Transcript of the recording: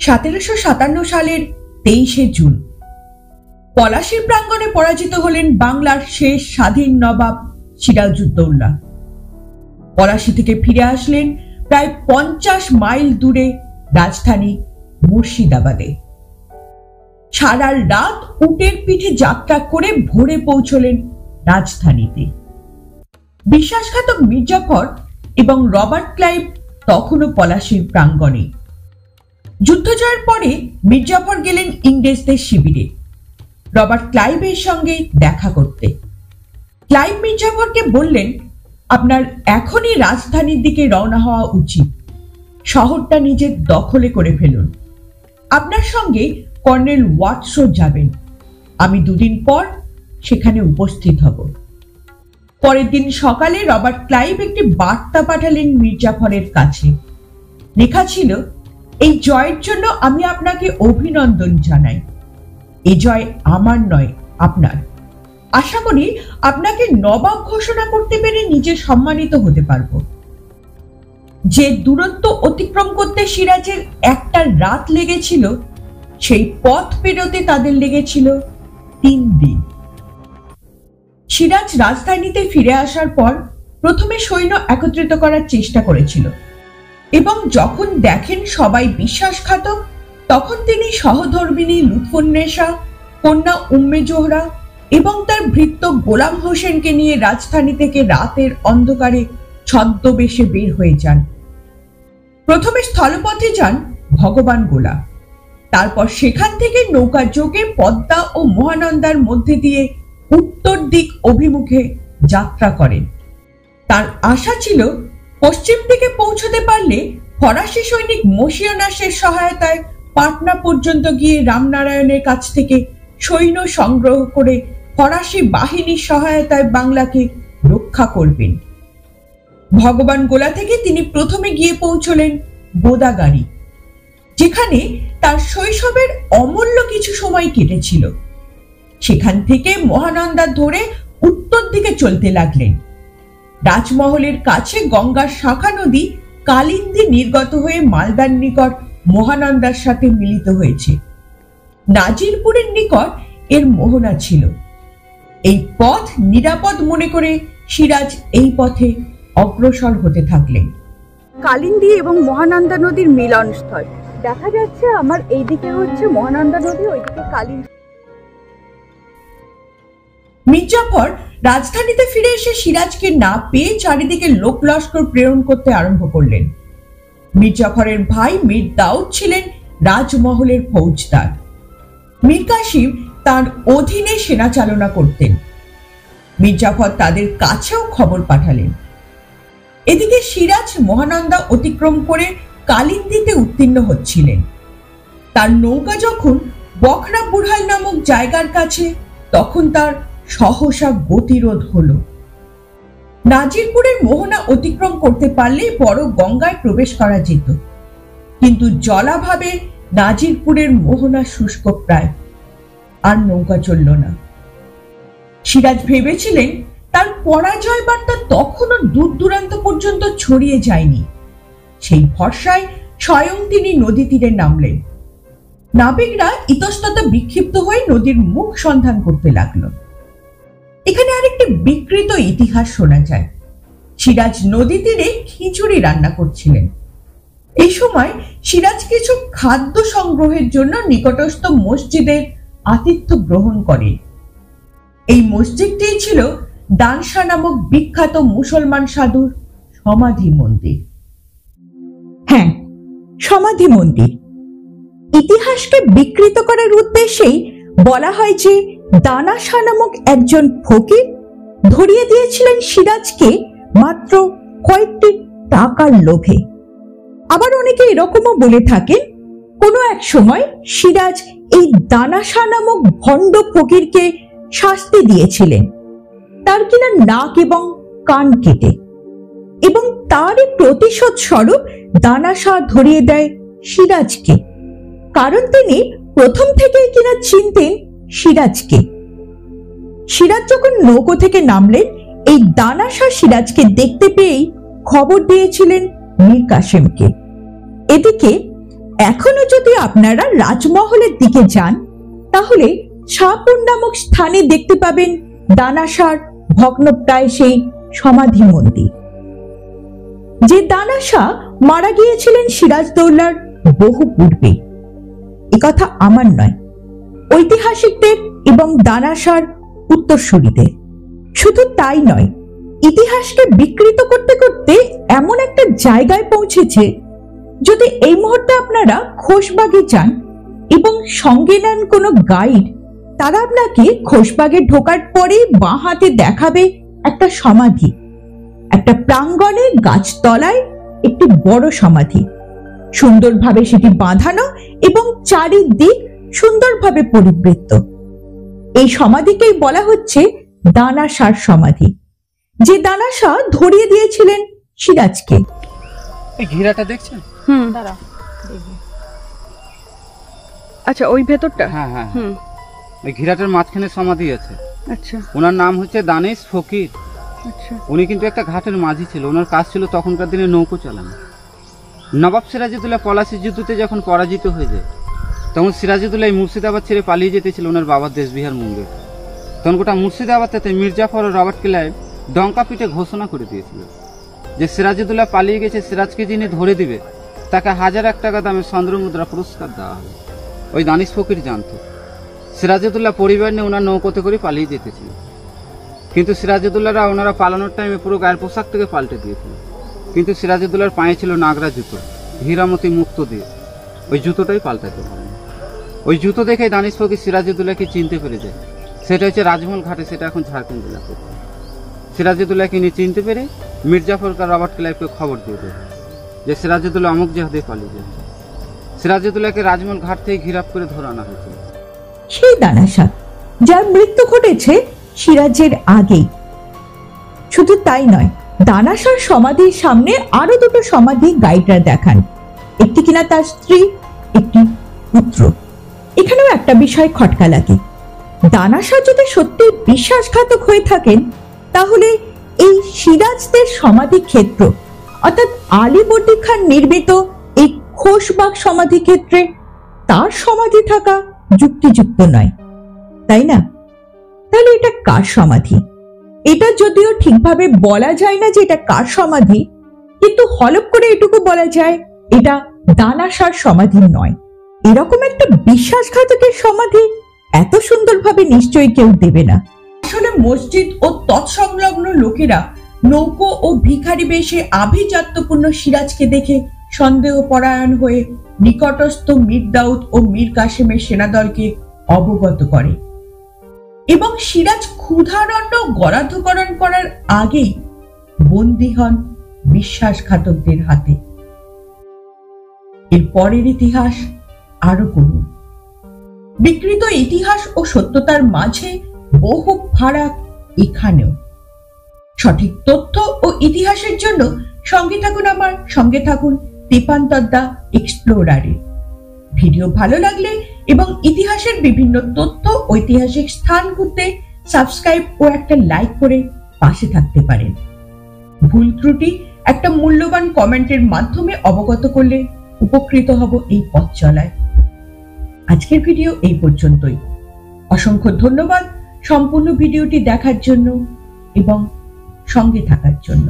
1757 সালের 23শে জুন পলাশীর প্রাঙ্গণে পরাজিত হলেন বাংলার শেষ স্বাধীন নবাব সিরাজউদ্দৌলা। পলাশী থেকে ফিরে আসলেন প্রায় 50 মাইল দূরে রাজধানী মুর্শিদাবাদে। সারা রাত উটের পিঠে যাত্রা করে ভোরে পৌঁছলেন রাজধানীতে। বিশ্বাসঘাতক মির্জাফর এবং রবার্ট ক্লাইভ তখনও পলাশীর প্রাঙ্গণে। যুদ্ধ জয়ের পরে মির্জাফর গেলেন ইংরেজদের শিবিরে রবার্ট ক্লাইভের সঙ্গে দেখা করতে। ক্লাইভ মির্জাফরকে বললেন, আপনার এখনই রাজধানীর দিকে রওনা হওয়া উচিত। শহরটা নিজের দখলে করে ফেলুন। আপনার সঙ্গে কর্নেল ওয়াটসো যাবেন। আমি 2 দিন পর সেখানে উপস্থিত হব। পরের দিন সকালে রবার্ট ক্লাইভ একটি বার্তা পাঠালেন মির্জাফরের কাছে। লেখা ছিল, এই জয়ের জন্য আমি আপনাকে অভিনন্দন জানাই। এই জয় আমার নয়, আপনার। আশা করি আপনাকে নবাব ঘোষণা করতে পেরে নিজে সম্মানিত হতে পারব। যে দূরত্ব অতিক্রম করতে সিরাজের একটা রাত লেগেছিল, সেই পথ পেরোতে তাদের লেগেছিল 3 দিন। সিরাজ রাজধানীতে ফিরে আসার পর প্রথমে সৈন্য একত্রিত করার চেষ্টা করেছিল এবং যখন দেখেন সবাই বিশ্বাসঘাতক, তখন তিনি সহধর্মিণী লুৎফুন্নেসা, কন্যা উম্মে জোহরা এবং তার ভৃত্য গোলাম হোসেনকে নিয়ে রাজধানী থেকে রাতের অন্ধকারে ছদ্মবেশে বের হয়ে যান। প্রথমে স্থলপথে যান ভগবান গোলা, তারপর সেখান থেকে নৌকা যোগে পদ্মা ও মহানন্দার মধ্যে দিয়ে উত্তর দিক অভিমুখে যাত্রা করেন। তার আশা ছিল পশ্চিম দিকে পৌঁছতে পারলে ফরাসি সৈনিক মসিয়নাসের সহায়তায় পাটনা পর্যন্ত গিয়ে রামনারায়ণের কাছ থেকে সৈন্য সংগ্রহ করে ফরাসি বাহিনীর সহায়তায় বাংলাকে রক্ষা করবেন। ভগবান গোলা থেকে তিনি প্রথমে গিয়ে পৌঁছলেন গোদাগাড়ি, যেখানে তার শৈশবের অমূল্য কিছু সময় কেটেছিল। সেখান থেকে মহানন্দা ধরে উত্তর দিকে চলতে লাগলেন। রাজমহলের কাছে গঙ্গার শাখা নদী কালিন্দী নির্গত হয়ে মালদার নিকট মহানন্দার সাথে মিলিত হয়েছে। নাজিরপুরের নিকট এর মোহনা ছিল। এই পথ নিরাপদ মনে করে সিরাজ এই পথে অগ্রসর হতে থাকলেন। কালিন্দী এবং মহানন্দা নদীর মিলনস্থল দেখা যাচ্ছে। আমার এইদিকে হচ্ছে মহানন্দা নদী, ওইদিকে কালিন্দী। মির্জাফর রাজধানীতে ফিরে এসে সিরাজকে না পেয়ে চারিদিকে লোক লস্কর প্রেরণ করতে আরম্ভ করলেন। মির্জাফরের ভাই মীর দাউদ ছিলেন রাজমহলের ফৌজদার। মীর কাসিম তার অধীনে সেনা চালনা করতেন। মির্জাফর তাদের কাছেও খবর পাঠালেন। এদিকে সিরাজ মহানন্দা অতিক্রম করে কালিন্দীতে উত্তীর্ণ হচ্ছিলেন। তার নৌকা যখন বখরা বুড়হাল নামক জায়গার কাছে, তখন তার সহসা গতিরোধ হলো। নাজিরপুরের মোহনা অতিক্রম করতে পারলে বড় গঙ্গায় প্রবেশ করা যেত, কিন্তু জলাভাবে নাজিরপুরের মোহনা শুষ্ক প্রায়, আর নৌকা চলল না। সিরাজ ভেবেছিলেন তার পরাজয় বার্তা তখনও দূর দূরান্ত পর্যন্ত ছড়িয়ে যায়নি। সেই ভরসায় স্বয়ং তিনি নদী তীরে নামলেন। নাবিকরা ইতস্তত বিক্ষিপ্ত হয়ে নদীর মুখ সন্ধান করতে লাগলো। এখানে আরেকটি বিকৃত ইতিহাস শোনা যায়। সিরাজ নদী তীরে খিচুড়ি রান্না করছিলেন। এই সময় সিরাজ কিছু খাদ্য সংগ্রহের জন্য নিকটস্থ মসজিদের আতিথ্য গ্রহণ করে। এই মসজিদটি ছিল দানশা নামক বিখ্যাত মুসলমান সাধুর সমাধি মন্দির। হ্যাঁ, সমাধি মন্দির। ইতিহাসকে বিকৃত করার উদ্দেশ্যেই বলা হয় যে দানাশা নামক একজন ফকির ধরিয়ে দিয়েছিলেন সিরাজকে মাত্র কয়েকটি টাকার লোভে। আবার অনেকে এরকমও বলে থাকেন, কোনো এক সময় সিরাজ এই দানাশা নামক ভণ্ড ফকিরকে শাস্তি দিয়েছিলেন, তার কিনা নাক এবং কান কেটে, এবং তারই প্রতিশোধ স্বরূপ দানাশা ধরিয়ে দেয় সিরাজকে, কারণ তিনি প্রথম থেকেই কিনা চিনতেন সিরাজকে। সিরাজ যখন নৌকো থেকে নামলেন, এই দানাশা সিরাজকে দেখতে পেয়েই খবর দিয়েছিলেন মীর কাসেমকে। এদিকে এখনো যদি আপনারা রাজমহলের দিকে যান তাহলে শাহপুর নামক স্থানে দেখতে পাবেন দানাশার ভগ্নপ্রায় সেই সমাধি মন্দির। যে দানা শাহ মারা গিয়েছিলেন সিরাজদৌল্লার বহু পূর্বে, একথা আমার নয়, ঐতিহাসিকদের এবং দানা শাহর উত্তরসূরিদের। শুধু তাই নয়, ইতিহাসকে বিকৃত করতে করতে এমন একটা জায়গায় পৌঁছেছে, যদি এই মুহূর্তে আপনারা খোশবাগে যান এবং সঙ্গে নেন কোনো গাইড, তারা আপনাকে খোশবাগে ঢোকার পরে বাঁ হাতে দেখাবে একটা সমাধি, একটা প্রাঙ্গণে গাছতলায় একটি বড় সমাধি, সুন্দরভাবে সেটি বাঁধানো এবং চারিদিক সুন্দরভাবে পরিবৃত্ত। এই সমাধিকেই বলা হচ্ছে দানা শাহর সমাধি, যে দানা শাহ ধরিয়ে দিয়েছিলেন সিরাজকে। এই ঘিরাটা দেখছেন? দাঁড়া আচ্ছা, ওই ভেতরটা? হ্যাঁ হ্যাঁ, ওই ঘিরাটার মাঝখানে সমাধি আছে। আচ্ছা ওনার নাম হচ্ছে দানিশ ফকির। আচ্ছা, উনি কিন্তু একটা ঘাটের মাঝি ছিল। ওনার কাজ ছিল তখনকার দিনে নৌকো চালানো। নবাব সিরাজউদ্দৌলা পলাশির যুদ্ধতে যখন পরাজিত হয়ে যায়, তখন সিরাজউদ্দৌলা এই মুর্শিদাবাদ ছেড়ে পালিয়ে যেতেছিল ওনার বাবার দেশ বিহার মুঙ্গের। তখন গোটা মুর্শিদাবাদটাতে মির্জাফর ও রবার্ট ক্লাইভ ডঙ্কা পিঠে ঘোষণা করে দিয়েছিল যে সিরাজউদ্দৌলা পালিয়ে গেছে, সিরাজকে যিনি ধরে দিবে তাকে 1000 টাকা দামে চন্দ্রমুদ্রা পুরস্কার দেওয়া হবে। ওই দানিশ ফকির জানতো সিরাজউদ্দৌলা পরিবার নিয়ে ওনার নৌকোতে করে পালিয়ে যেতেছিল, কিন্তু সিরাজউদ্দৌলারা ওনারা পালানোর টাইমে পুরো গায়ের পোশাক থেকে পাল্টে দিয়েছিল। কিন্তু সিরাজউদ্দৌলার পায়ে ছিল নাগরা জুতো, হীরামতি মুক্ত দিয়ে, ওই জুতোটাই পাল্টাতে পারেন। ওই জুতো দেখে দানিশ ফকির সিরাজউদ্দৌলাকে চিনতে পেরে যায়। সেটা হচ্ছে রাজমহল ঘাটে, সেটা এখন ঝাড়খণ্ড জেলাতে। সিরাজউদ্দৌলাকে নিয়ে চিনতে পেরে মির্জাফর আর রবার্ট ক্লাইভকে খবর দিয়ে দেয় যে সিরাজউদ্দৌলা অমুক জাহাজে পালিয়ে যাচ্ছে। সিরাজউদ্দৌলাকে রাজমহল ঘাট থেকে ঘিরাপ করে ধরে আনা হয়েছিল। সেই দানা শাহ যার মৃত্যু ঘটেছে সিরাজের আগেই। শুধু তাই নয়, দানা শাহর সমাধির সামনে আরো দুটো সমাধি গাইডরা দেখান, একটি কিনা তার স্ত্রী, একটি পুত্র। এখানেও একটা বিষয় খটকা লাগে, দানা শাহ যদি সত্যি বিশ্বাসঘাতক হয়ে থাকেন, তাহলে এই সিরাজদের সমাধি ক্ষেত্র অর্থাৎ আলীবর্দী খান নির্মিত এই খোশবাগ সমাধি ক্ষেত্রে তার সমাধি থাকা যুক্তিযুক্ত নয়, তাই না? তাহলে এটা কার সমাধি? এটা যদিও ঠিকভাবে বলা যায় না যে এটা কার সমাধি, কিন্তু হলপ করে এটুকু বলা যায় এটা দানা শাহর সমাধি নয়। এরকম একটা বিশ্বাসঘাতকের সমাধি এত সুন্দরভাবে নিশ্চয়ই কেউ দেবে না। আসলে মসজিদ ও তৎসংলগ্ন লোকেরা নৌকো ও ভিখারি বেশে আভিজাত্যপূর্ণ সিরাজকে দেখে সন্দেহপরায়ণ হয়ে নিকটস্থ মীর দাউদ ও মীর কাসেমের সেনাদলকে অবগত করে এবং সিরাজ ক্ষুধারণ্য গরাধকরণ করার আগেই বন্দী হন বিশ্বাসঘাতকদের হাতে। এর পরের ইতিহাস আরো করুন। বিকৃত ইতিহাস ও সত্যতার মাঝে বহু ফারাক এখানেও। সঠিক তথ্য ও ইতিহাসের জন্য সঙ্গে থাকুন সঙ্গে থাকুন দীপান্তর এক্সপ্লোরারে। ভিডিও ভালো লাগলে এবং ইতিহাসের বিভিন্ন তথ্য ঐতিহাসিক স্থান ঘুরতে সাবস্ক্রাইব ও একটা লাইক করে পাশে থাকতে পারেন। ভুল ত্রুটি একটা মূল্যবান কমেন্টের মাধ্যমে অবগত করলে উপকৃত হব এই পথ চলায়। আজকের ভিডিও এই পর্যন্তই। অসংখ্য ধন্যবাদ সম্পূর্ণ ভিডিওটি দেখার জন্য এবং সঙ্গে থাকার জন্য।